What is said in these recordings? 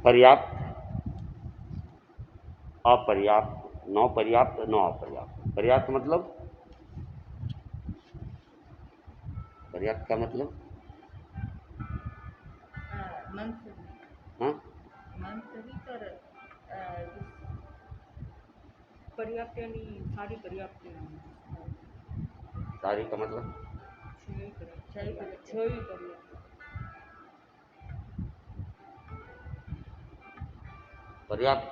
पर्याप्त, अपर्याप्त, नौ पर्याप्त, नौ अपर्याप्त। पर्याप्त मतलब, पर्याप्त का मतलब हाँ, पर्याप्त यानी सारी पर्याप्त, सारी का मतलब पर्याप्त,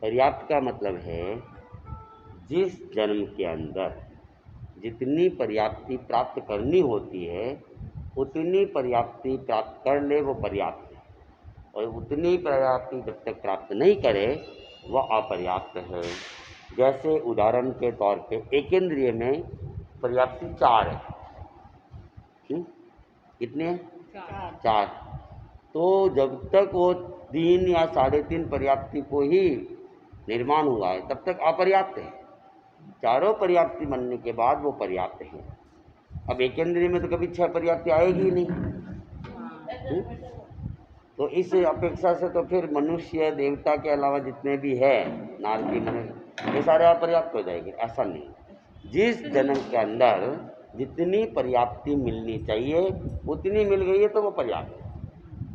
पर्याप्त का मतलब है जिस जन्म के अंदर जितनी पर्याप्ति प्राप्त करनी होती है उतनी पर्याप्ति प्राप्त कर ले वो पर्याप्त है, और उतनी पर्याप्ति जब तक प्राप्त नहीं करे वह अपर्याप्त है। जैसे उदाहरण के तौर पे एकेंद्रिय में पर्याप्ति 4 है। कितने हैं? 4। तो जब तक वो 3 या 3.5 पर्याप्ति को ही निर्माण हुआ है तब तक अपर्याप्त है। चारों पर्याप्ति बनने के बाद वो पर्याप्त है। अब एकेंद्रीय में तो कभी 6 पर्याप्ति आएगी ही नहीं। तो इस अपेक्षा से तो फिर मनुष्य देवता के अलावा जितने भी है नारकी मनुष्य ये सारे अपर्याप्त हो जाएंगे। ऐसा नहीं, जिस जन्म के अंदर जितनी पर्याप्ति मिलनी चाहिए उतनी मिल गई है तो वो पर्याप्त है।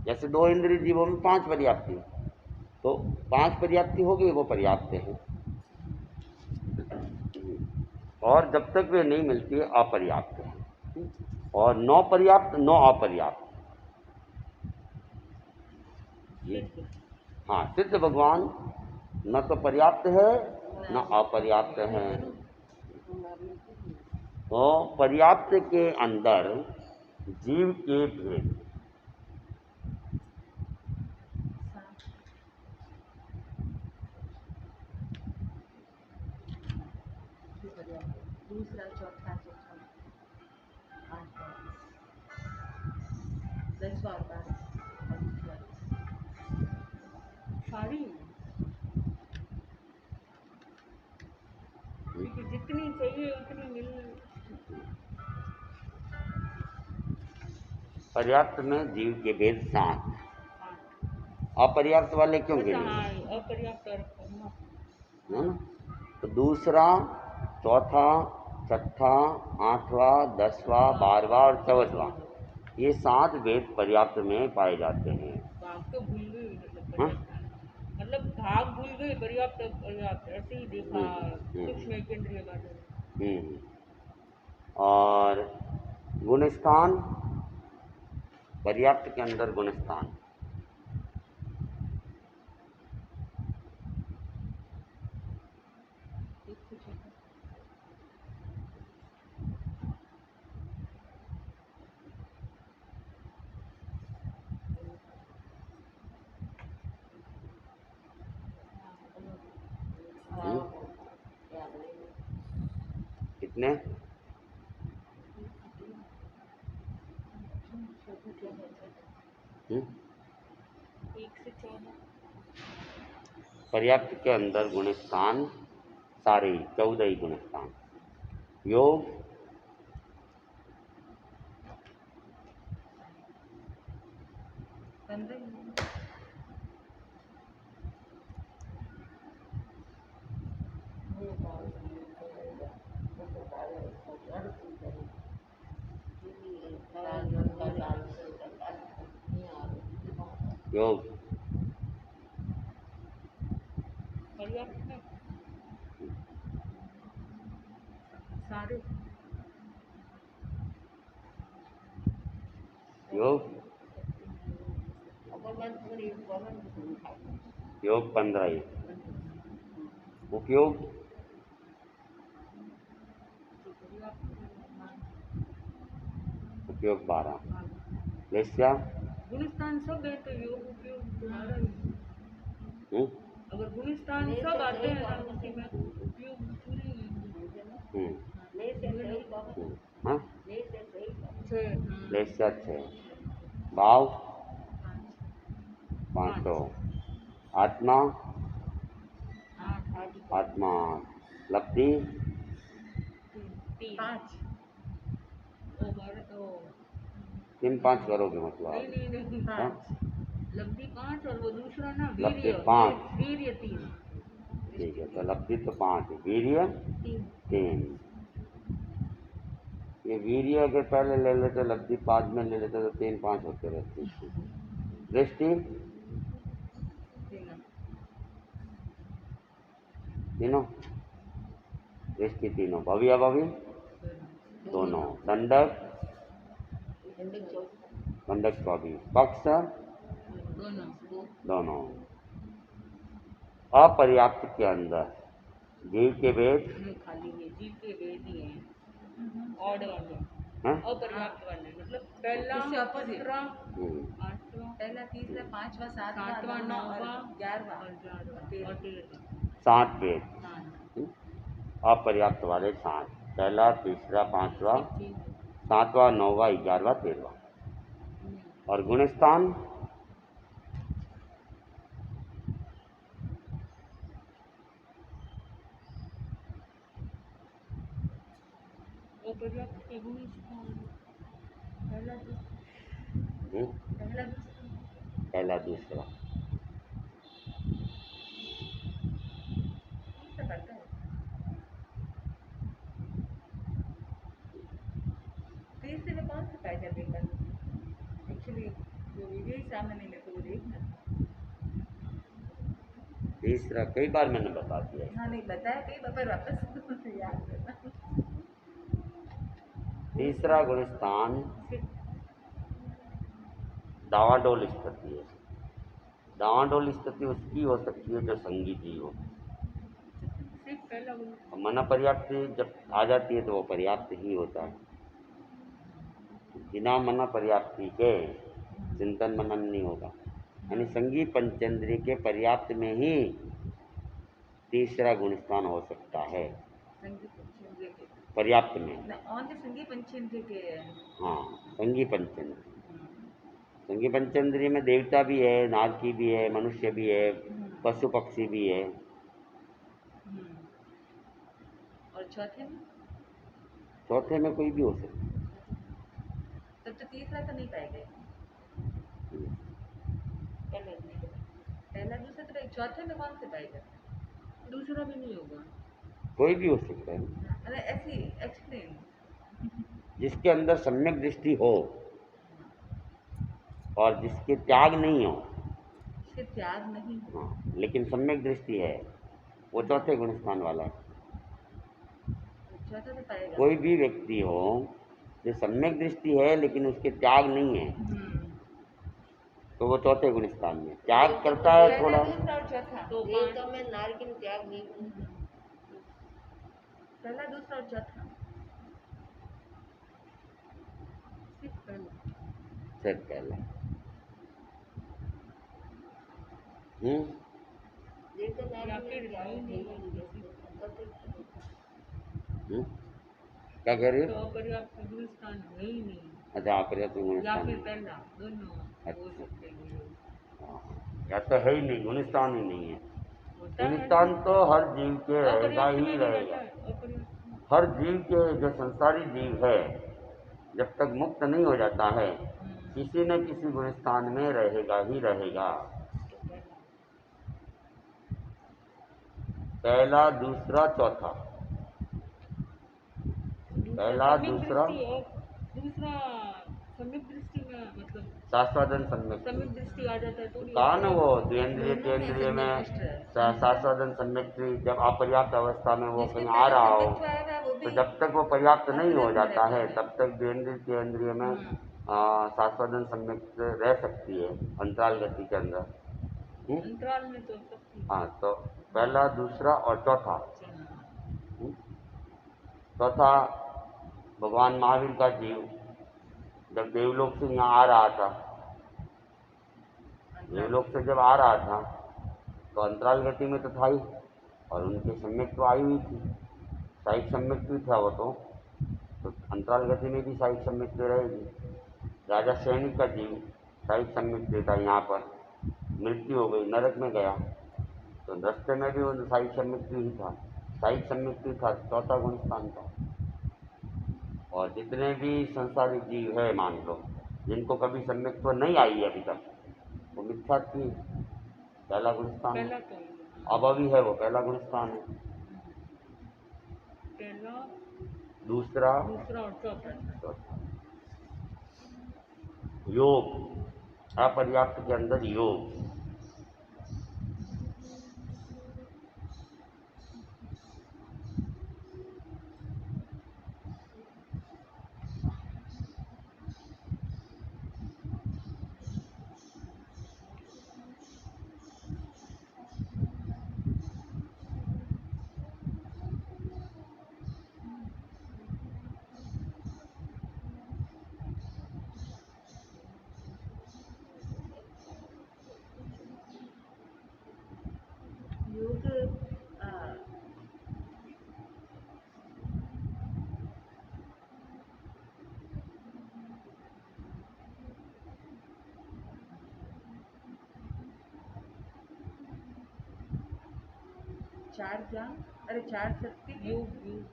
जैसे 2 इंद्रिय जीवों में 5 पर्याप्ति, तो 5 पर्याप्ति हो गई वो पर्याप्त है। और जब तक वे नहीं मिलती है अपर्याप्त है। और 9 पर्याप्त, 9 अपर्याप्त। हाँ, सिद्ध भगवान न तो पर्याप्त है न अपर्याप्त है। तो पर्याप्त के अंदर जीव के भेद, दूसरा, चौथा, छठा, 10 बार सारी, जितनी चाहिए उतनी मिल। पर्याप्त में जीव के भेद 7, अपर्याप्त वाले क्यों गिने? अपर्याप्त है ना? तो दूसरा, चौथा, छठा, 8वां, 10वां, 12वां और 14वां ये 7 भेद पर्याप्त में पाए जाते हैं। भाग तो भूल गई, हाँ? मतलब भाग भूल गई। पर्याप्त पर्याप्त ऐसे ही देखा सूक्ष्म केंद्रीय हम्म। और गुणस्थान, पर्याप्त के अंदर गुणस्थान, कितने? पर्याप्त के अंदर गुणस्थान सारे 14 ही गुणस्थान। योग, योग सारे योग योग 15 ही। उपयोग उपयोग 12। वैश्या गुणस्थान सब है तो योग उपयोग तुम्हारा ही। अगर गुणस्थान सब आते हैं ना उसी में उपयोग पूरी हाँ, वैश्या 6, भाव 500, आत्मा आत्मा, लब्धि 5, 3-5 करोगे मतलब नहीं आप। नहीं नहीं, हाँ? लब्धि 5 और वो दूसरा ना लब्धि वीर्य, 5। वीर्य 3। ठीक है, तो लब्धि तो 5 है, वीर्य 3। ये वीर्य अगर पहले ले लेते, लब्धि 5 में ले लेते तो 3-5 होते रहते। दृष्टि तीनों, दृष्टि तीनों, भव्य अभव्य दोनों, दंडक दंडक 24, पक्ष दोनों। अपर्याप्त के अंदर जीव के वेद खाली ये जीव के वेद ही हैं, ऑड वर्ण, हैं? अपर्याप्त वर्ण है, मतलब पहला, दूसरा, पांचवा, पहला, तीसरा, पांचवा, सातवां, सातवां, नौवां, नौवां 11वां और 11वां और 13वां। 7 वेद हाँ, अपर्याप्त वाले 7, पहला, तीसरा, पांचवा, सब चीज है। 7वां, 9वां, 11वां, 13वां। और गुणस्थान अपर्याप्त के गुणस्थान, पहला, हम्म? पहला, दूसरा, पहला, दूसरा, से पढ़ता है। तीसरे में कौन सा पाया जाएगा? एक्चुअली जो वीडियो ही सामने नहीं लेते वो देखना। तीसरा कई बार मैंने बता दिया है। हाँ नहीं बताया कई बार, पर वापस याद करना। तीसरा गुणस्थान दावाडोल स्थिति है। दावाडोल स्थिति उसकी हो सकती है जो संगी जीव हो। सिर्फ पहला गुण। मना पर्याप्ति जब आ जाती है तो वो पर्याप्त ही होता है। बिना मना पर्याप्ति के चिंतन मनन नहीं होगा। यानी संगी पंचेंद्रिय के पर्याप्त में ही तीसरा गुणस्थान हो सकता है, संगीत पंचेंद्रिय के पर्याप्त में। ऑन द संगीत पंचेंद्रिय के। हाँ, संगी पंचेंद्रिय, संगी पंचेंद्रिय में देवता भी है, नारकी भी है, मनुष्य भी है, पशु पक्षी भी है। और चौथे में? चौथे में कोई भी हो सकता है। तब तो तीसरा तो नहीं पाएगा। पहला दूसरा तो चौथे में कौन से पाएगा? दूसरा भी नहीं होगा। कोई भी हो सकता है, मतलब ऐसी एक्सप्लेन। जिसके अंदर सम्यक दृष्टि हो और जिसके त्याग नहीं हो। इसके त्याग नहीं हो। हाँ, लेकिन सम्यक दृष्टि है, वो चौथे गुणस्थान वाला है। चौथा तो पाएगा। कोई भी व्यक्ति हो जो सम्यक दृष्टि है लेकिन उसके त्याग नहीं है, तो वो चौथे गुणस्थान में त्याग करता है थोड़ा। दूसरा और चौथा तो देवता में नारकिन त्याग नहीं। पहला, दूसरा और चौथा सिर्फ पहला। सिर्फ पहला। देवता या नारकिन फिर त्याग नहीं क्या कह रही तो हो? अपर्याप्त गुणस्थान है ही नहीं, अच्छा, अपर्याप्त या गुणस्थान फिर है। पहला, दोनों हो अच्छा। सकते हैं। हाँ, या तो है ही नहीं, गुणस्थान ही नहीं है। होता है गुणस्थान तो हर जीव के रहेगा अपर्याप्त ही में भी रहता रहेगा। है, अपर्याप्त। हर जीव के जो संसारी जीव है, जब तक मुक्त नहीं हो जाता है, किसी न किसी गुणस्थान में रहेगा ही रहेगा। पहला, दूसरा, चौथा। पहला, दूसरा, दूसरा सम्यक दृष्टि में, मतलब शास्त्रादन सम्यक सम्यक दृष्टि आ जाता है तो कहा ना, वो द्वेंद्रिय केंद्रीय में शास्त्रादन सम्यक जब अपर्याप्त अवस्था में वो कहीं आ रहा हो, तो जब तक वो पर्याप्त नहीं हो जाता है तब तक द्वेंद्रिय केंद्रीय में शास्त्रादन सम्यक रह सकती है अंतराल गति के अंदर। अंतराल में तो सकती हाँ, तो पहला, दूसरा और चौथा। चौथा भगवान महावीर का जीव जब देवलोक से यहाँ आ रहा था, देवलोक से जब आ रहा था तो अंतराल गति में तो था ही, और उनके सम्यक तो आई हुई थी, साहिक सम्यक भी था वो तो अंतराल गति में भी साहिक सम्यक तो रहेगी। राजा सैनिक का जीव साहिक सम्यक देता यहाँ पर, मृत्यु हो गई, नरक में गया, तो रास्ते में भी वो साहिक सम्यक ही था, साहिक सम्यक था, चौथा गुणस्थान था। और जितने भी संसारी जीव है मान लो, जिनको कभी सम्यक्त्व नहीं आई है अभी तक, वो मिथ्यात्व पहला गुणस्थान पहला है। तो ये, अब अभी है वो पहला गुणस्थान है। पहला, दूसरा दूसरा और चौथा। योग, अपर्याप्त के अंदर योग, योग आ, 4 ज्ञान, अरे 4 शक्ति के योग, योग,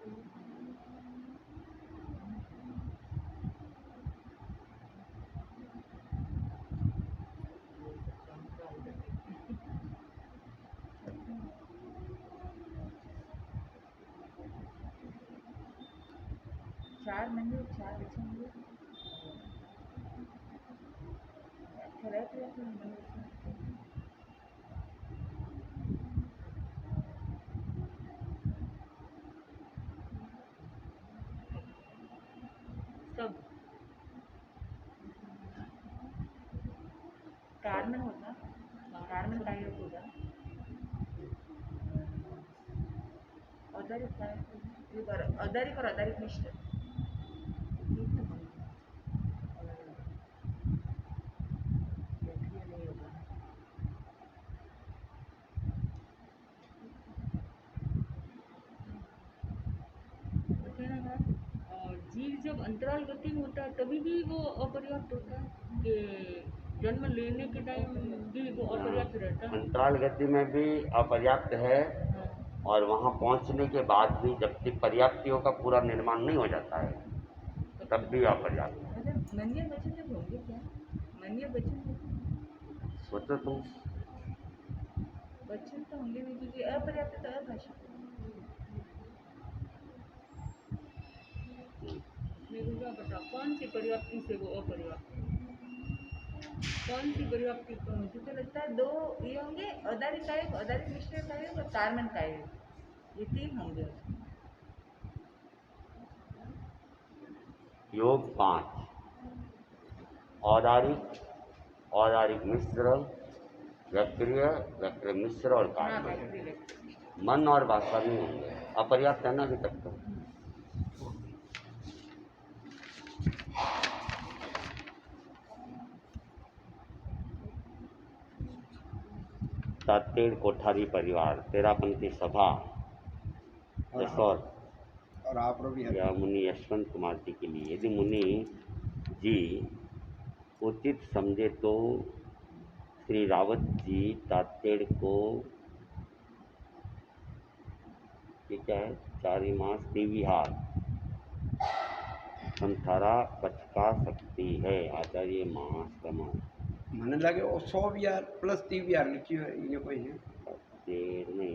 चार मंदिर 4 बचेंगे। अच्छा रहते हैं मंदिर। सब कार्बन होगा, कार्बन का योग होगा, औदारिक का योग, औदारिक और औदारिक मिश्र। नहीं होगा। तो कहना था, और जीव जब अंतराल गति में होता है तभी भी वो अपर्याप्त होता है कि जन्म लेने के टाइम भी वो अपर्याप्त रहता है। अंतराल गति में भी अपर्याप्त है, हाँ, और वहाँ पहुँचने के बाद भी जब तक पर्याप्तियों का पूरा निर्माण नहीं हो जाता है तब भी अपर्याप्त है। मतलब मन्य वचन जब होंगे क्या? मन्य वचन सोचो तुम, वचन तो होंगे नहीं क्योंकि अपर्याप्त तो अभाषा। मेरे को क्या पता कौन सी पर्याप्ति से वो अपर्याप्त है? कौन सी पर्याप्ति कौन मुझे तो लगता है 2 ये होंगे, औदारिक का योग, औदारिक मिश्र का योग और कार्बन का योग, ये 3 होंगे। योग 5, औदारिक, औदारिक मिश्र, वक्रीय, वक्र मिश्र और हाँ कार्बन। वैक्ट्री वैक्ट्री। मन और भाषा नहीं होंगे, अपर्याप्त है ना अभी तक तो। तातेड़ कोठारी परिवार, तेरापंथी सभा, जसौर, और आप भी है। या मुनि यशवंत कुमार जी के लिए, यदि मुनि जी उचित समझे तो श्री रावत जी तातेड़ को, ये क्या है, चारी मास देविहार संथारा पचका सकती है। आचार्य मास कमा મને લાગે वो 100 VR प्लस 30 VR लिखी है, ये कोई है। तातेड़ में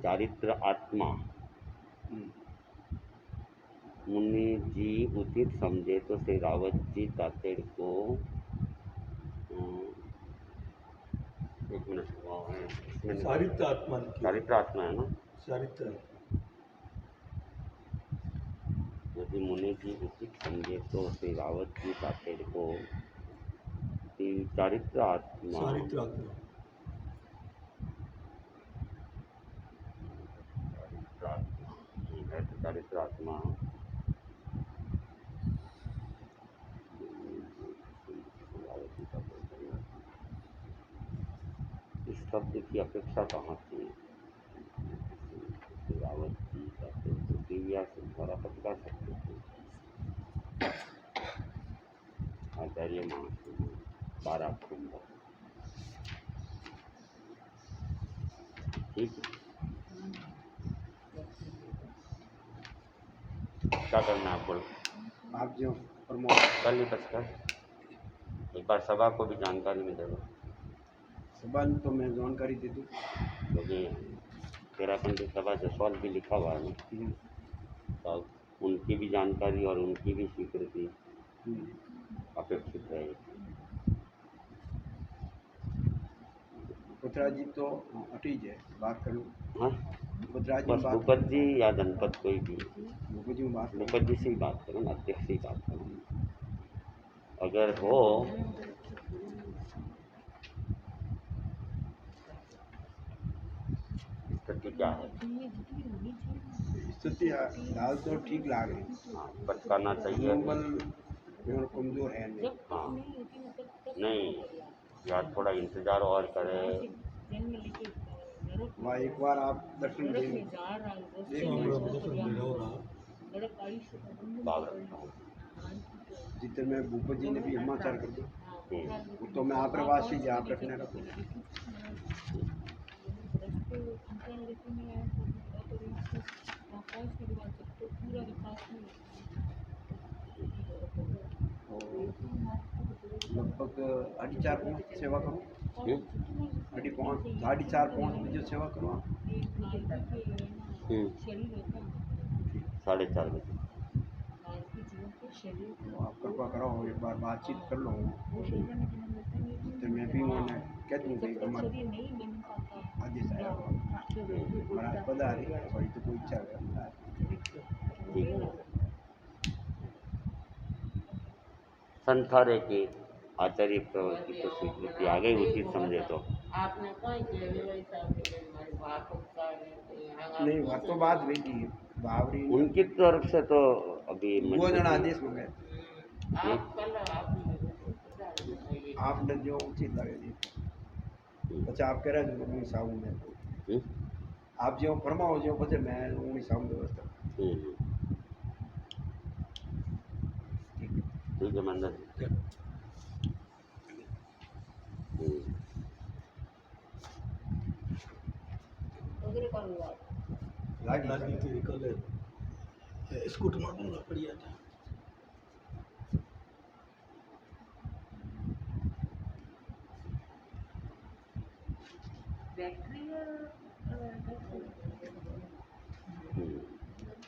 चारित्र आत्मा, मुनि जी उचित समझे तो श्री रावत जी तातेड़ को, एक मिनट, इसमें चारित्र आत्मा लिखी है। चारित्र आत्मा है ना। चारित्र यदि मुनि जी उचित समझे तो श्री रावत जी तातेड़ को चारित्र आत्मा, चारित्र आत्मा चारित्र आत्मा इस शब्द की अपेक्षा कहाँ थी? रावत जी तातेड़ को दिव्या से द्वारा पचका सकते थे। आचार्य महाशय 12 अक्टूबर, ठीक है। क्या करना है आप बोलो? आप जो प्रमोट कर ली तस्कर एक बार सभा को भी जानकारी में देगा, सवाल तो मैं जानकारी दे दूँ। क्योंकि तेरापंथी सभा जसवाल भी लिखा हुआ है ना, तो उनकी भी जानकारी और उनकी भी स्वीकृति अपेक्षित है। पुत्रा जी तो अटी है बात करूँ। हाँ, पुत्रा जी बस बात भूपत जी या जनपद कोई भी, भूपत जी में बात करूँ। भूपत जी से ही बात करो ना, अध्यक्ष से ही बात करो। अगर हो स्थिति क्या है? स्थिति दाल तो ठीक लाग रही। हाँ, बचकाना चाहिए। मनोबल और कमजोर है नहीं। हाँ, नहीं यार थोड़ा इंतजार और करे। वहाँ एक बार आप दर्शन देंगे। जितने में भूपत जी ने भी समाचार कर दो तो मैं आप प्रवासी जी आप रखने रखूँ। लगभग 4.5 सेवा करूँ। 4.5 बजे सेवा करूँ आप। 4:30 बजे तो आप कृपा करो एक बार बातचीत कर लो तो मैं भी उन्हें कह दूँ कि हमारे आदेश आया महाराज पधारी भाई तो कोई इच्छा करता है। ठीक है। संथारे की आचार्य प्रवृत्ति को स्वीकृति आ गई उचित समझे तो। आपने कहीं के वैसा हमारी बात होता है नहीं वह तो बात हुई थी बावरी उनकी तरफ से तो अभी वो जन आदेश हो गए। आप कल आपने जो उचित लगे जी अच्छा आप कह रहे हैं साहू में आप जो फरमाओ जो बजे मैं साहू व्यवस्था ठीक है मंदिर लागी स्कूटर में दूंगा बढ़िया था।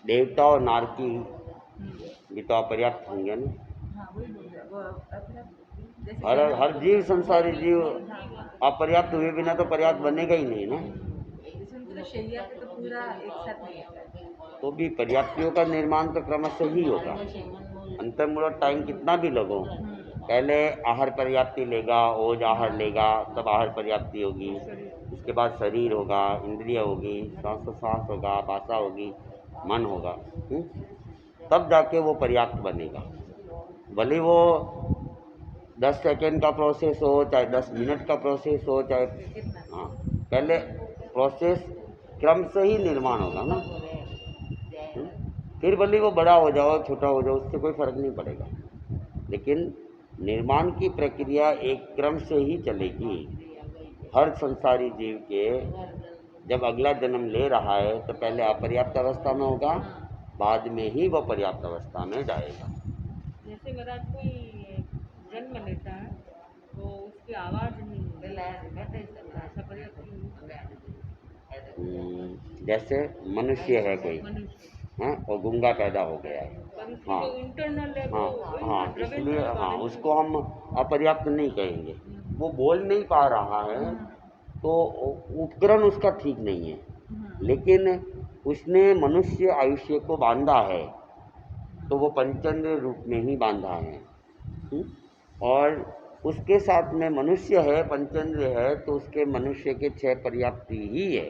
देवता और नारकी भी तो अपर्याप्त होंगे ना। हर जीव संसारी जीव अपर्याप्त हुए बिना तो पर्याप्त बनेगा ही नहीं ना। तो भी पर्याप्तियों का निर्माण तो क्रमशः ही होगा। अंतर्मूलक टाइम कितना भी लगो, पहले आहार पर्याप्ति लेगा, ओज आहार लेगा, तब आहार पर्याप्ति होगी, उसके बाद शरीर होगा, इंद्रिय होगी, श्वास होगा, भाषा होगी, मन होगा, तब जाके वो पर्याप्त बनेगा। भले वो 10 सेकेंड का प्रोसेस हो, चाहे 10 मिनट का प्रोसेस हो, चाहे हाँ, पहले प्रोसेस क्रम से ही निर्माण होगा ना। फिर भले वो बड़ा हो जाओ छोटा हो जाओ उससे कोई फर्क नहीं पड़ेगा, लेकिन निर्माण की प्रक्रिया एक क्रम से ही चलेगी। हर संसारी जीव के जब अगला जन्म ले रहा है तो पहले अपर्याप्त अवस्था में होगा, बाद में ही वो पर्याप्त अवस्था में जाएगा। जैसे महाराज कोई जन्म लेता है तो उसकी आवाज़ नहीं जैसे मनुष्य है कोई हाँ और गूंगा पैदा हो गया है, हाँ इंटरनल है हाँ इसलिए हाँ उसको हम अपर्याप्त नहीं कहेंगे। वो बोल नहीं पा रहा है तो उपकरण उसका ठीक नहीं है, लेकिन उसने मनुष्य आयुष्य को बांधा है तो वो पंचेंद्रिय रूप में ही बांधा है। और उसके साथ में मनुष्य है, पंचेंद्रिय है, तो उसके मनुष्य के 6 पर्याप्ति ही है।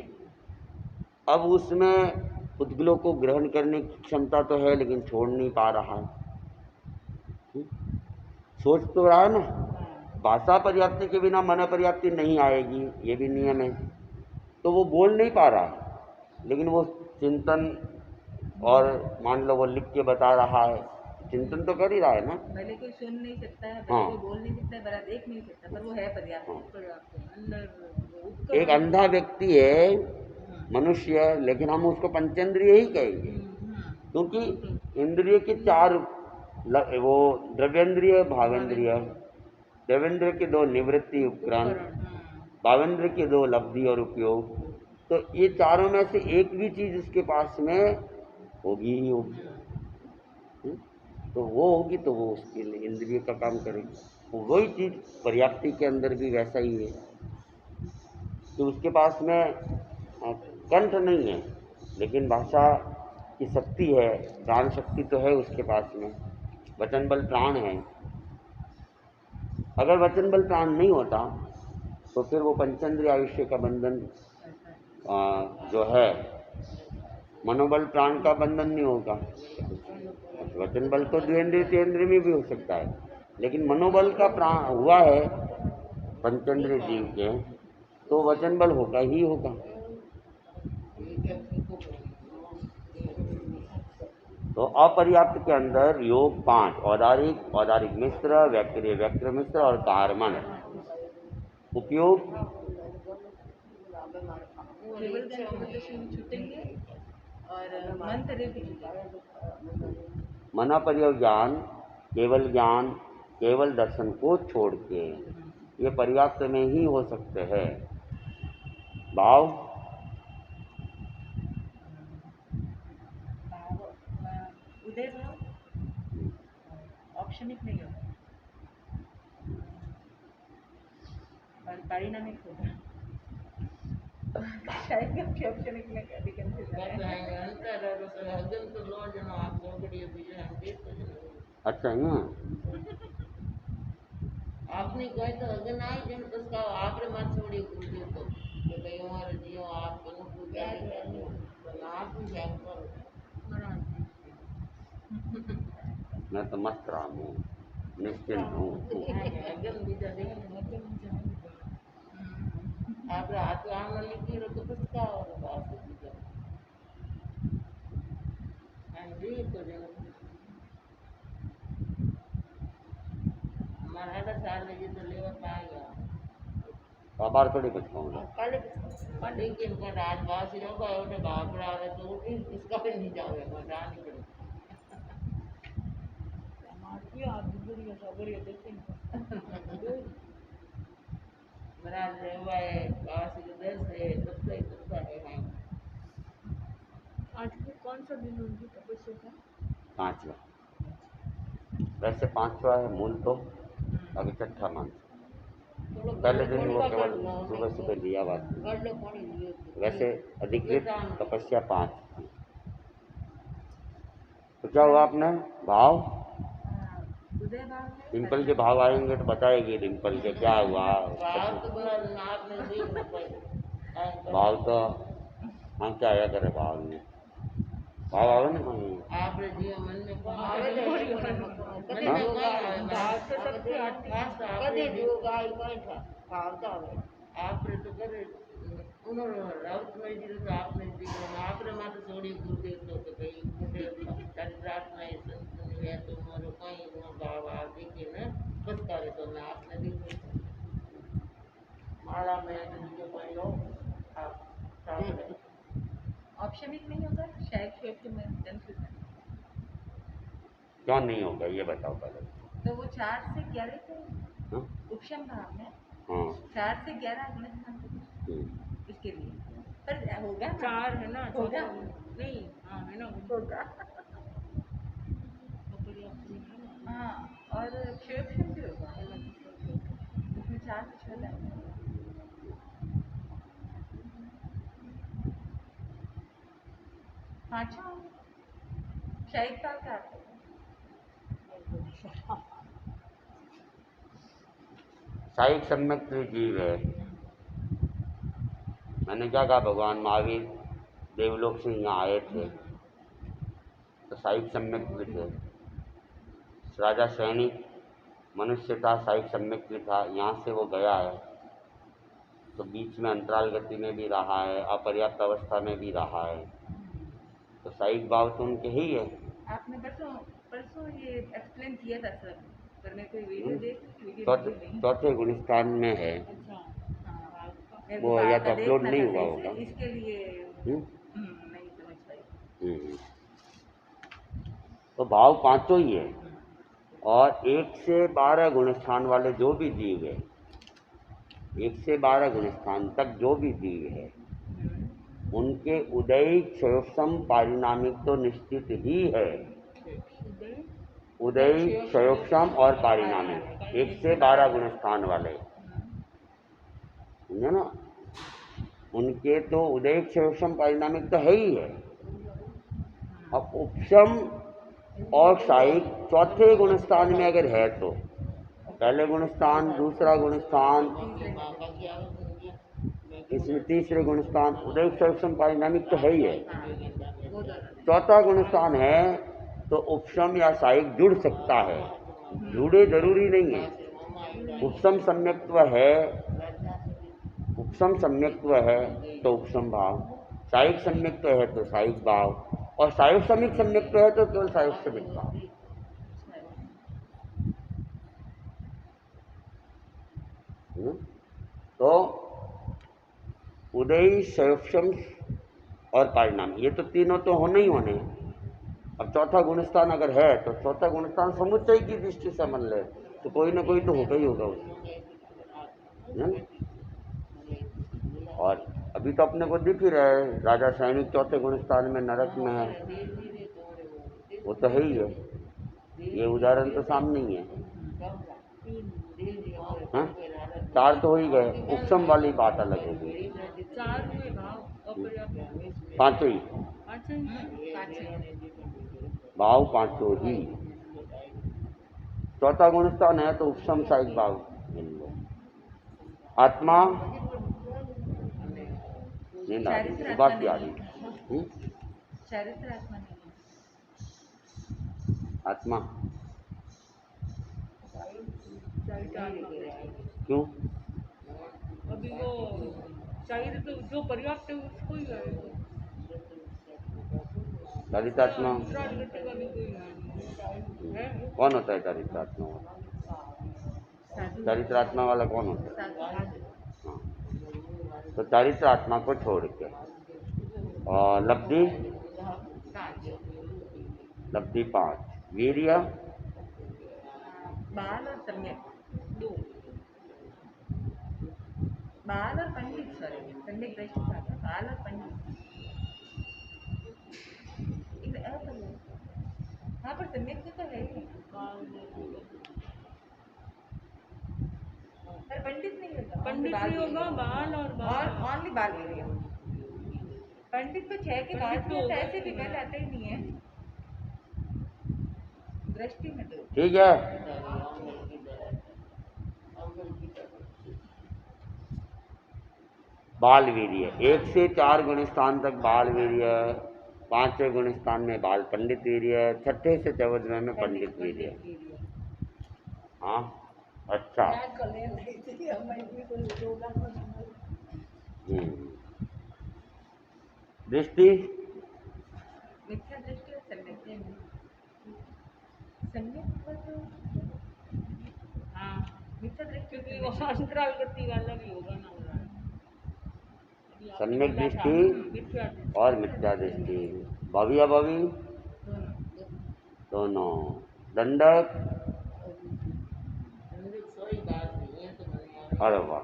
अब उसमें उद्गलों को ग्रहण करने की क्षमता तो है लेकिन छोड़ नहीं पा रहा है। सोच तो रहा है ना, भाषा पर्याप्ति के बिना मन पर्याप्ति नहीं आएगी, ये भी नियम है। तो वो बोल नहीं पा रहा लेकिन वो चिंतन और मान लो वो लिख के बता रहा है, चिंतन तो कर ही रहा है ना। भले कोई सुन नहीं सकता है, हाँ। कोई बोल नहीं सकता है, भला देख नहीं सकता, पर वो है पर्याप्त। एक अंधा व्यक्ति है मनुष्य, लेकिन हम उसको पंचेंद्रिय ही कहेंगे। क्योंकि इंद्रिय की चार वो द्रव्येंद्रिय, भावेंद्रिय, द्रव्येंद्रिय के दो निवृत्ति उपकरण, भावेंद्र के दो लब्धि और उपयोग। तो ये चारों में से एक भी चीज उसके पास में होगी ही होगी। तो वो होगी तो वो उसके लिए इंद्रिय का काम करेगी। तो वही चीज पर्याप्ति के अंदर भी वैसा ही है कि उसके पास में कंठ नहीं है, लेकिन भाषा की शक्ति है, प्राण शक्ति तो है उसके पास में, वचन बल प्राण है। अगर वचन बल प्राण नहीं होता तो फिर वो पंचेंद्रिय आयुष्य का बंधन जो है, मनोबल प्राण का बंधन नहीं होगा। वचन बल तो द्विंद्रिय तीन्द्रिय में भी हो सकता है, लेकिन मनोबल का प्राण हुआ है पंचेंद्रिय जीव के, तो वचन बल होगा ही होगा। तो अपर्याप्त के अंदर योग 5, औदारिक, औदारिक मिश्र, व्यक्रिय, व्यक्र मिश्र और कारमन। उपयोग केवल छूटेंगे और मंत्र भी छूटेंगे। मना पर्याय ज्ञान, केवल ज्ञान, केवल दर्शन को छोड़ के ये पर्याप्त में ही हो सकते हैं। भाव उदय भाव ऑप्शनिक नहीं होगा और परिणामिक होगा। शायद कि ऑप्शनिक में कभी कंफ्यूजन है। अच्छा है। आपने कोई तो अगन आई जन उसका आपरे मत छोड़ी कुछ तो कई और जियो आप को पूजा नहीं तो आप भी जान करो। मैं तो मस्त रहा हूँ, निश्चिंत हूँ। अगन भी जाने आप रात आना लिखी रो तो कुछ का और बात है। हाँ जी तो जन हमारा साल में तो लेवा पाएगा। बार थोड़ी कुछ कहूँगा। कल लेकिन पर रात बासी होगा और बाप रहा है तो भी इसका भी नहीं जावे मजा नहीं पड़े। हमारी आप बुरी खबर ये देखें। मेरा लेवा है बासी के दस है तब है। आज को कौन सा दिन उनकी तपस्या का? 5वां, वैसे 5वां है मूल तो, अभी 6ठा मान। पहले दिन वो केवल सुबह सुबह दिया बात, वैसे अधिकृत तपस्या 5 थी। तो क्या हुआ आपने भाव? उदय भाव है। डिम्पल के भाव आएंगे तो बताएगी डिम्पल के क्या हुआ। भाव तो हम क्या आया करे भाव में, भाव आवे ना कोई आपरे जीवन मन में भाव तो सबके आते हैं। कदे जो गाय कोई था भाव तो आवे आपरे तो करे उन्होंने राउत में जी तो आपने जीवन आपरे माते छोड़ी गुरुदेव तो कई मुझे रात में संतन है तो मोरो कोई वो भाव आ देखे ना बस करे तो मैं आपने देखो माला में जो कोई हो आप ऑप्शनिक नहीं होगा शायद शेप में कंफ्यूजन। क्यों नहीं होगा ये बताओ पहले। तो वो 4 से 11 थे हाँ? उपशम भाव में हाँ 4 से 11 अग्नि इसके लिए पर होगा ना? 4 है ना, होगा नहीं हाँ है ना, होगा हाँ और शेप भी होगा उसमें 4 से 6 लाइन। पाँचवा शायद साल का साहिक सम्यक जीव है। मैंने क्या कहा, भगवान महावीर देवलोक से यहाँ आए थे तो साहिक सम्यक भी थे। राजा सैनिक मनुष्य था, साहिक सम्यक भी था। यहाँ से वो गया है तो बीच में अंतराल गति में भी रहा है, अपर्याप्त अवस्था में भी रहा है, तो साहिक भाव तो उनके ही है। आपने परसों ये एक्सप्लेन किया था सर, पर मैं कोई वीडियो चौथे गुणस्थान में है। वो या तो अपलोड नहीं हुआ होगा इसके लिए नहीं समझ पाई। तो भाव पांचों ही है, और 1 से 12 गुणस्थान वाले जो भी जीव है, 1 से 12 गुणस्थान तक जो भी जीव है, उनके उदय क्षयोक्षम पारिणामिक तो निश्चित ही है। उदय क्षयोक्षम और पारिणामिक 1 से 12 गुणस्थान वाले, समझे ना, उनके तो उदय क्षयोक्षम पारिणामिक तो है ही है। अब उपशम और साइक चौथे गुणस्थान में अगर है तो पहले गुणस्थान, दूसरा गुणस्थान, इसमें तीसरे गुणस्थान, उदय क्षयोक्षम पारिणामिक तो है ही है। चौथा गुणस्थान है तो उपशम या साइक जुड़ सकता है, जुड़े जरूरी नहीं है। उपशम सम्यक्त्व है, उपशम सम्यक्त्व है तो उपशम भाव, साइक सम्यक्त्व है तो साइक भाव, और सायुक्षमिक सम्यक्त्व है तो केवल सायुक्षमिक भाव। तो उदय संयोक्षम और परिणाम ये तो तीनों तो होने ही होने। अब चौथा गुणस्थान अगर है तो चौथा गुणस्थान समुच्चय की दृष्टि से मान ले तो कोई ना कोई तो होगा ही होगा उसमें। और अभी तो अपने को दिख ही रहा है, राजा सैनिक चौथे गुणस्थान में नरक में है, वो तो है ही है। ये उदाहरण तो सामने ही है। हाँ? 4 तो हो ही गए, उपशम वाली बात अलग हो गई। 4 में भाव अपर्याप्त, पांचों ही भाव, पांचों ही। चौथा गुणस्थान है तो उपशम साइक भाव मिल लो। आत्मा नींद आ रही, सुबह की आ रही। चारित्र आत्मा नहीं आत्मा है। क्यों? अभी वो शरीर तो जो पर्याप्त है उसको ही है। चारित्रात्मा अंतराल गति वाली कोई है। कौन होता है? चारित्रात्मा चारित्रात्मा वाला कौन होता है? हाँ, तो चारित्रात्मा को छोड़ के और लब्धि, लब्धि 5, वीर्य, बाल और सम्यक, बाल और पंडित, सॉरी सम्यक दृष्टि था ना, बाल और पंडित इन अपरियाप्त। हाँ पर सम्यक तो है ही, पर पंडित नहीं होगा, पंडित नहीं होगा, बाल और ओनली बाल वीर्य। पंडित तो 6 के बाद भी होता है, ऐसे भी पहले आता ही नहीं है दृष्टि में तो। ठीक है। बाल वीर्य 1 से 4 गुणस्थान तक बाल वीर्य, 5वें गुणस्थान में बाल पंडित वीर्य, 6ठे से 14वें में पंडित वीर्य। हाँ अच्छा। दृष्टि मिथ्या दृष्टि और सम्यक, सम्यक तो हाँ, मिथ्या दृष्टि क्योंकि वो अंतराल गति वाला भी होगा ना। सम्यक दृष्टि और मिथ्या दृष्टि, भवी अभवी दोनों। दंडक, अरे वाह,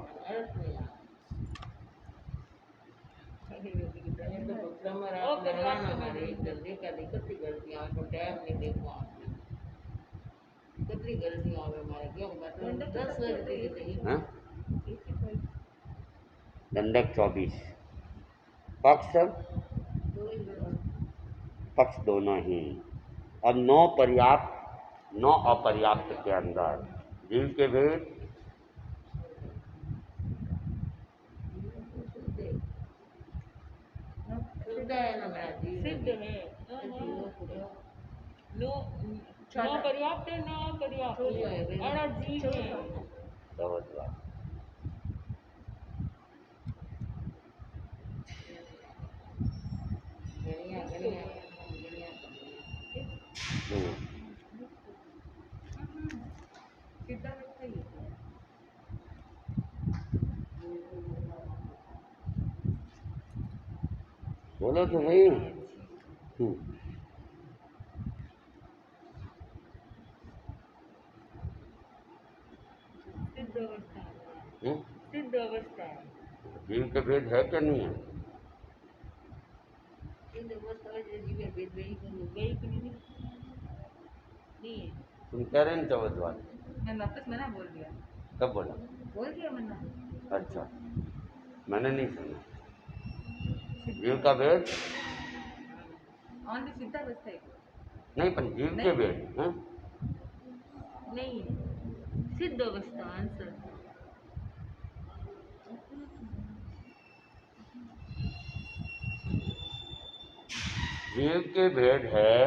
हाँ? दंडक 24, पक्ष, पक्ष दोनों ही। अब 9 पर्याप्त 9 अपर्याप्त के अंदर जीव के भेद, सिद्ध है। नो पर्याप्त है, ना पर्याप्त और जीव है। बहुत बात। सिद्धार्थ ही बोलो तो सही। सिद्ध अवस्था है। हम्म? सिद्ध अवस्था है। जीव के भेद है क्या नहीं है? इन अवस्था में जो जीवन भेद वही करो गई कि नहीं है। तुम कह रहे हैं चौबत वाले, मैं वापस मना बोल दिया, कब बोला? बोल दिया मना। अच्छा, मैंने नहीं सुना। जीव का भेद ऑन द सिद्धावस्था है। नहीं, पर जीव के भेद हैं? नहीं है। सिद्ध अवस्था आंसर। जीव के भेद है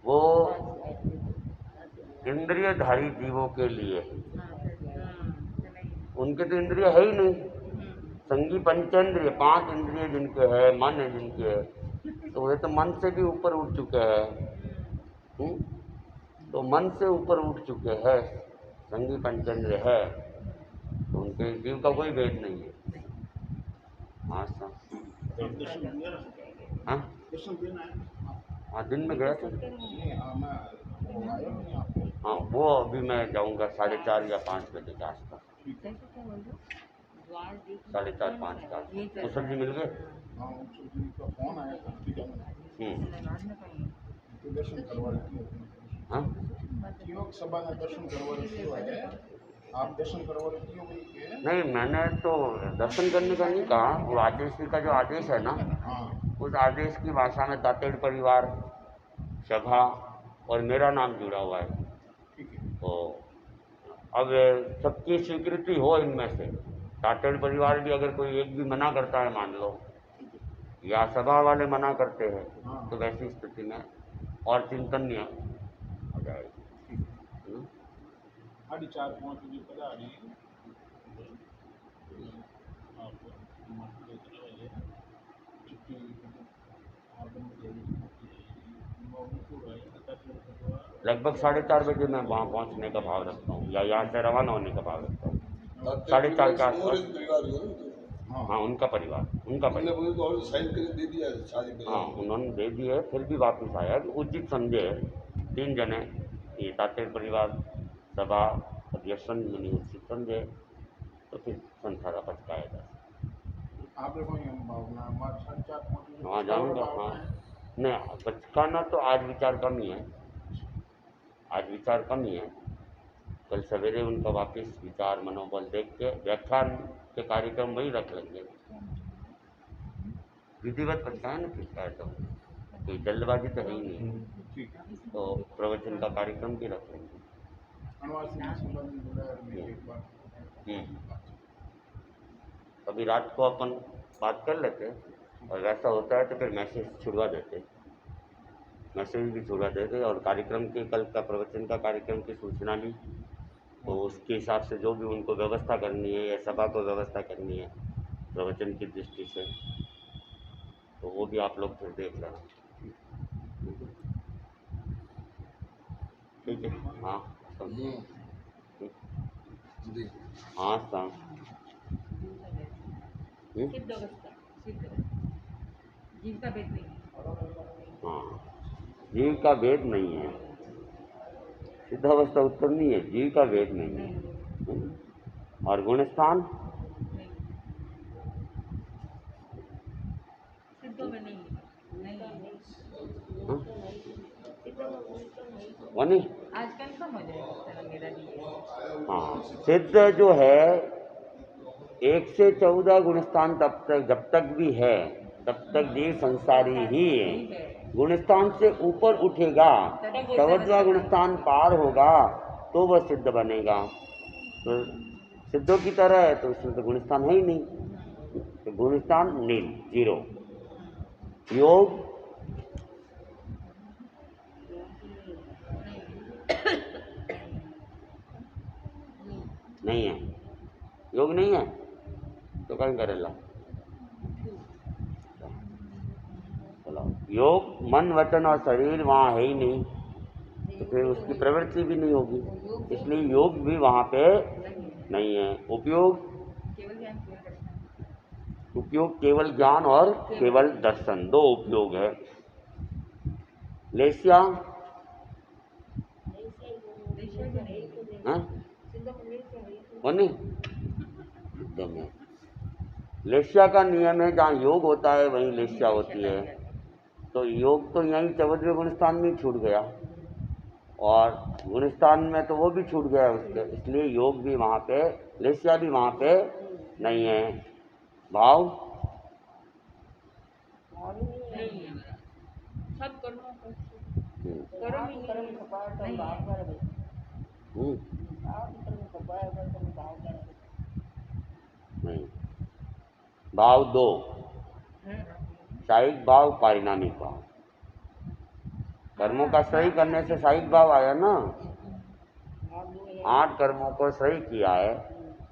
वो इंद्रियधारी जीवों के लिए, उनके तो इंद्रिय है ही नहीं। संगी पंचेंद्रिय, 5 इंद्रिय जिनके है, मन है जिनके है, तो वे तो मन से भी ऊपर उठ चुके हैं। तो मन से ऊपर उठ चुके हैं, संगी पंचेंद्रिय है, तो उनके जीव का कोई भेद नहीं है। हाँ सर, दर्शन दिया ना, हाँ दर्शन देना है। हाँ, दिन में गया था। नहीं, हाँ, मैं वो आया नहीं आपको। हाँ, वो अभी मैं जाऊँगा 4:30 या 5 बजे के आसपास। कैसे क्या बोल रहे? 4:30-5 के आसपास। कुशल जी मिल गए? हाँ, उनसे जी का फोन आया था, अभी जाऊँगा। बाद में कहीं तो दर्शन करवा रही थी। हाँ, योग सभा ने दर्शन करवा रही है, आप दर्शन करवा रही हो भाई के? नहीं, मैंने तो दर्शन करने का नहीं कहा। वो आदेश का जो आदेश है ना, हाँ, उस आदेश की भाषा में तातेड़ परिवार, सभा और मेरा नाम जुड़ा हुआ है। ठीक है। तो अब सबकी स्वीकृति हो इनमें से, तातेड़ परिवार भी अगर कोई एक भी मना करता है मान लो, या सभा वाले मना करते हैं, हाँ। तो वैसी स्थिति में और चिंतनीय हो जाएगी। 4:30-5 बजे पता आ रही है। आप छुट्टी लगभग 4:30 बजे मैं वहाँ पहुँचने का भाव रखता हूँ, या यहाँ से रवाना होने का भाव रखता हूँ। 4:30 के आसपास। हाँ, उनका परिवार, उनका परिवार। साइन करके दे दिया है शादी हाँ, उन्होंने दे दिए, फिर भी वापस आया कि उचित समझे 3 जने, ये तातेड़ परिवार, सभा और यशवंत मुनि उचित समझे, तो फिर संसारा पचकाएगा। आप देखो ये भावना मार 4:30-5 बजे वहाँ जाऊँगा। हाँ, नहीं, पचकाना तो आज विचार कम ही है, आज विचार कम ही है। कल सवेरे उनका वापस विचार मनोबल देख के व्याख्यान के कार्यक्रम वही रख लेंगे। विधिवत पचकाए ना, फिर क्या तो कोई जल्दबाजी तो है ही नहीं, ठीक है। तो प्रवचन का कार्यक्रम भी रख लेंगे। अनवासी ने संबंध बुलाया मेरे एक बार। अभी रात को अपन बात कर लेते, और वैसा होता है तो फिर मैसेज छुड़वा देते, मैसेज भी छुड़वा देते, और कार्यक्रम के कल का प्रवचन का कार्यक्रम की सूचना ली, तो उसके हिसाब से जो भी उनको व्यवस्था करनी है या सभा को व्यवस्था करनी है प्रवचन की दृष्टि से, तो वो भी आप लोग फिर देख लेना। ठीक है। हाँ हाँ सर। सिद्ध अवस्था, सिद्ध जीव का भेद नहीं। हाँ, जीव का भेद नहीं है। सिद्ध अवस्था उत्तर नहीं है, जीव का भेद नहीं है। और गुणस्थान सिद्धों में नहीं वनी। आज कंफर्म हो जाएगा मेरा लिए। हाँ, सिद्ध जो है 1 से 14 गुणस्थान तब तक, जब तक भी है तब तक जीव संसारी ही है। गुणस्थान से ऊपर उठेगा, 14वां गुणस्थान पार होगा तो वह सिद्ध बनेगा। तो सिद्धों की तरह है तो उसमें तो गुणस्थान है ही नहीं, तो गुणस्थान नील, 0। योग नहीं है, योग नहीं है तो कहीं करेला। चलो, योग मन वचन और शरीर वहाँ है ही नहीं, तो फिर उसकी प्रवृत्ति भी नहीं होगी, इसलिए योग भी वहाँ पे नहीं है। उपयोग केवल ज्ञान और केवल दर्शन, 2 उपयोग है। लेस्या हाँ? नहीं शुद्ध में। लेस्या का नियम है, जहाँ योग होता है वहीं लेस्या होती है। तो योग तो यहीं 14वें गुणस्थान में ही छूट गया, और गुणस्थान में तो वो भी छूट गया उसके, इसलिए योग भी वहाँ पे, लेस्या भी वहाँ पे नहीं है। भाव नहीं है मेरा, सब कर्मों का कर्म ही कर्म नहीं है। कपाय तो नहीं भाव है। कर भाई। आप कर्म कपाय तो भाव कर। नहीं। भाव दो, साहिक भाव, पारिणामिक भाव। कर्मों का सही करने से साहिक भाव आया ना, 8 कर्मों को सही किया है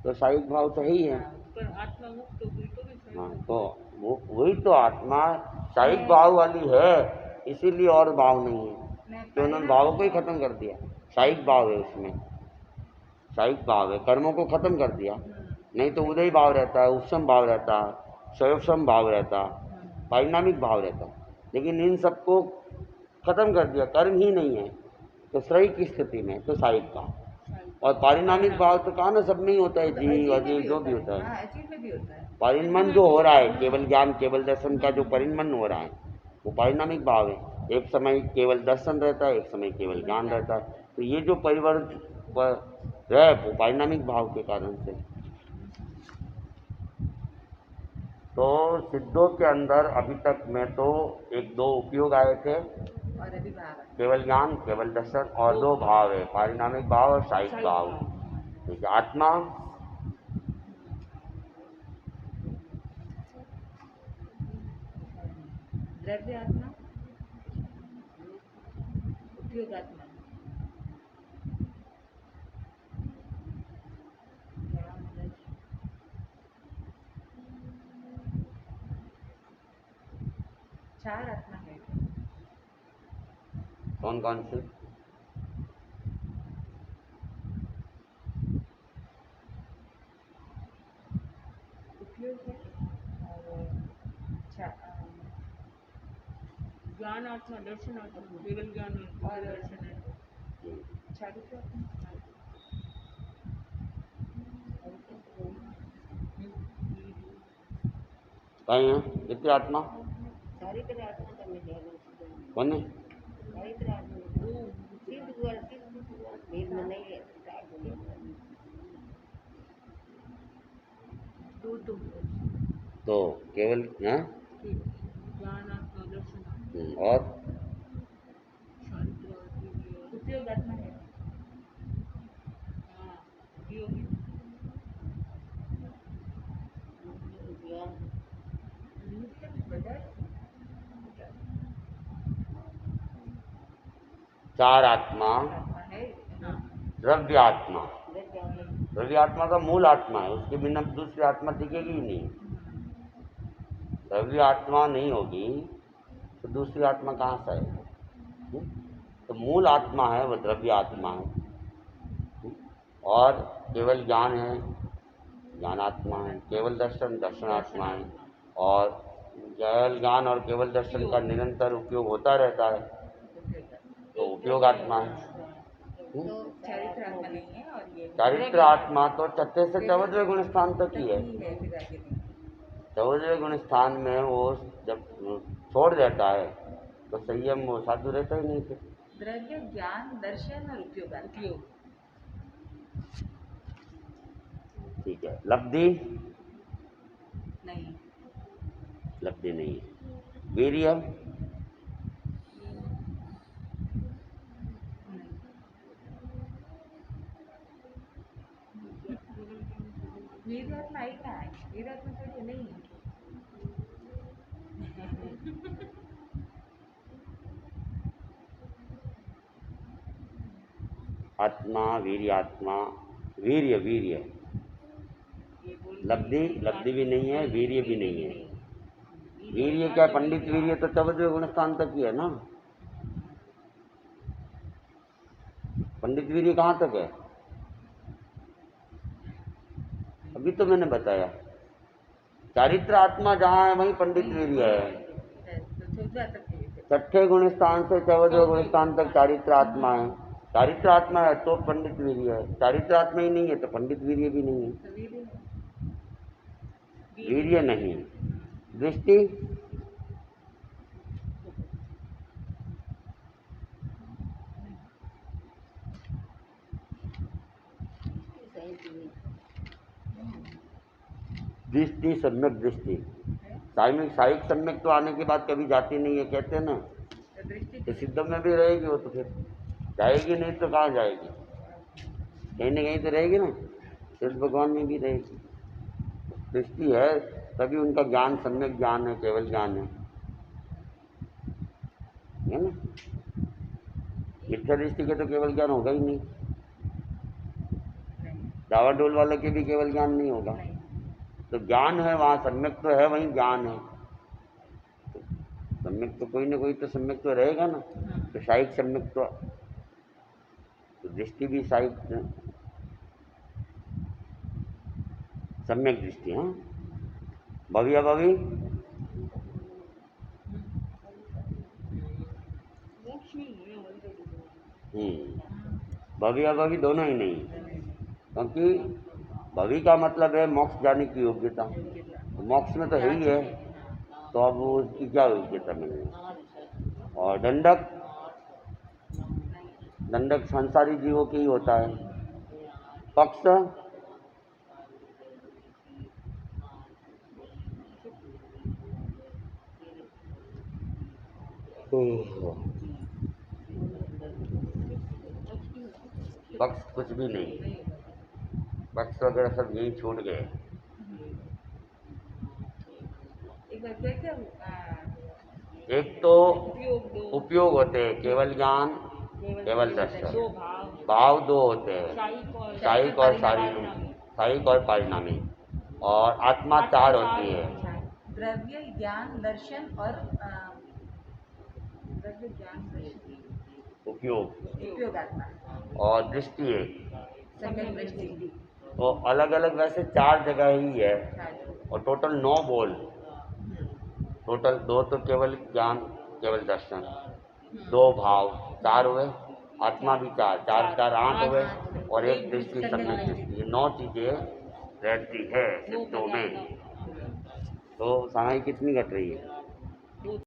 तो साहिक भाव तो ही है। पर आत्मा मुक्त हो गई तो भी सही हाँ, है। तो वही तो आत्मा साहिक भाव वाली है, इसीलिए और भाव नहीं है कि उन्होंने भावों को ही खत्म कर दिया। साहिक भाव है उसमें, साहिक भाव है, कर्मों को खत्म कर दिया। नहीं तो उदय भाव रहता है, उपशम भाव रहता है, स्वयं भाव रहता, पारिणामिक भाव रहता, लेकिन इन सबको खत्म कर दिया, कर्म ही नहीं है तो श्रेय की स्थिति में तो साहिक भाव। और पारिणामिक भाव तो कहा ना, सब में ही होता है, जीव अजीव जो भी होता है। हाँ, अजीब में भी होता है। परिणमन जो हो रहा है, केवल ज्ञान केवल दर्शन का जो परिणमन हो रहा है वो पारिणामिक भाव है। एक समय केवल दर्शन रहता है, एक समय केवल ज्ञान रहता है, तो ये जो परिवर्तन है वो पारिणामिक भाव के कारण से। तो सिद्धों के अंदर अभी तक में तो 1-2 उपयोग आए थे, और अभी भाव है। केवल ज्ञान केवल दर्शन, और 2 भाव है, पारिणामिक भाव और साहिक भाव। ठीक है, आत्मा द्रव्य आत्मा, उपयोग आत्मा, चार आत्मा है। कौन कौन से? उपयोग है और ज्ञान आत्मा, दर्शन आत्मा, केवल ज्ञान और दर्शन है। चारित्र आत्मा। कहीं है कितनी आत्मा? चारित्र आत्मा का मिल जाएगा। कौन है? चारित्र आत्मा सिद्ध हुआ, भेद में नहीं है। तो केवल हाँ? ज्ञान आत्मा, दर्शन आत्मा, और चारित्र आत्मा, उपयोग आत्मा है। हाँ, उपयोगी चार आत्मा, आत्मा है। हाँ, द्रव्य आत्मा। द्रव्य आत्मा का मूल आत्मा है, उसके बिना दूसरी आत्मा टिकेगी ही नहीं। द्रव्य आत्मा नहीं होगी तो दूसरी आत्मा कहाँ से आएगी? तो मूल आत्मा है वह द्रव्य आत्मा है। और केवल ज्ञान है, ज्ञान आत्मा है। केवल दर्शन, दर्शन आत्मा है। और केवल ज्ञान और केवल दर्शन का निरंतर उपयोग होता रहता है तो उपयोग आत्मा है। तो चारित्र आत्मा नहीं है। और ये चारित्र आत्मा तो 6 से 14वें गुण स्थान तक ही है। है, फिर आगे नहीं। 14वें गुण स्थान में वो जब छोड़ देता है तो संयम वो साधु रहता ही नहीं। फिर द्रव्य, ज्ञान, दर्शन और उपयोग आत्मा। उपयोग। ठीक है। लब्धि नहीं, लब्धि नहीं है। वीर्य वीर आत्मा आई कहाँ है? वीर आत्मा थोड़ी नहीं है। आत्मा, वीर्य आत्मा, वीर्य वीर्य। लब्धि लब्धि भी नहीं है, वीर्य भी नहीं है। वीर्य क्या, पंडित वीर्य तो 14वें गुण स्थान तक ही है ना। पंडित वीर्य कहाँ तक है? अभी तो मैंने बताया, चारित्र आत्मा जहाँ है वहीं पंडित वीर्य है। तो 14 तक है। 6ठे गुण स्थान से 14वें गुण स्थान तक चारित्र आत्मा है। चारित्र आत्मा है तो पंडित वीर्य है, चारित्र आत्मा ही नहीं है तो पंडित वीर्य भी नहीं है। तो वीर्य वीर्य नहीं, दृष्टि दृष्टि सम्यक दृष्टि, साइक सम्यक तो आने के बाद कभी जाती नहीं है, कहते हैं ना। तो दृष्टि तो सिद्ध में भी रहेगी वो, तो फिर जाएगी नहीं तो कहाँ जाएगी, कहीं ना कहीं तो रहेगी ना। सिद्ध भगवान में भी रहेगी, दृष्टि है तभी उनका ज्ञान सम्यक ज्ञान है, केवल ज्ञान है ना। मिथ्या दृष्टि के तो केवल ज्ञान होगा ही नहीं, दावा डोल वाले के भी केवल ज्ञान नहीं होगा। तो ज्ञान है वहाँ, सम्यक तो है वहीं ज्ञान है, तो सम्यक तो कोई ना कोई तो सम्यक तो रहेगा ना। तो साहिक सम्यक तो दृष्टि भी साहिक सम्यक दृष्टि। हाँ, भव्य भवि मोक्ष नहीं है ऑलरेडी। भव्य भवि दोनों ही नहीं, क्योंकि भवि का मतलब है मोक्ष जाने की योग्यता, तो मोक्ष में तो है ही है, तो अब वो उसकी क्या योग्यता मिलेगी। और दंडक, दंडक संसारी जीवों की ही होता है। पक्ष पक्ष कुछ भी नहीं, पक्ष वगैरह सब यही छूट गए। एक बार क्या क्या एक तो उपयोग दो, उपयोग होते हैं, केवल ज्ञान, केवल दर्शन। दो भाव, भाव दो होते हैं, साइक साहिक और और साहिक और पारिणामिक, और आत्मा चार होती है। द्रव्य ज्ञान दर्शन और द्रव्य ज्ञान दर्शन उपयोग उपयोगात्मा और दृष्टि एक, सम्यक दृष्टि। तो अलग अलग वैसे 4 जगह ही है, और टोटल 9 बोल, टोटल 2 तो केवल ज्ञान केवल दर्शन, 2 भाव 4 हुए, आत्मा भी 4 4 4 8 हुए, और एक दृष्टि सम्यक दृष्टि, ये 9 चीज़ें रहती है सिद्धों में। तो सामाई कितनी घट रही है?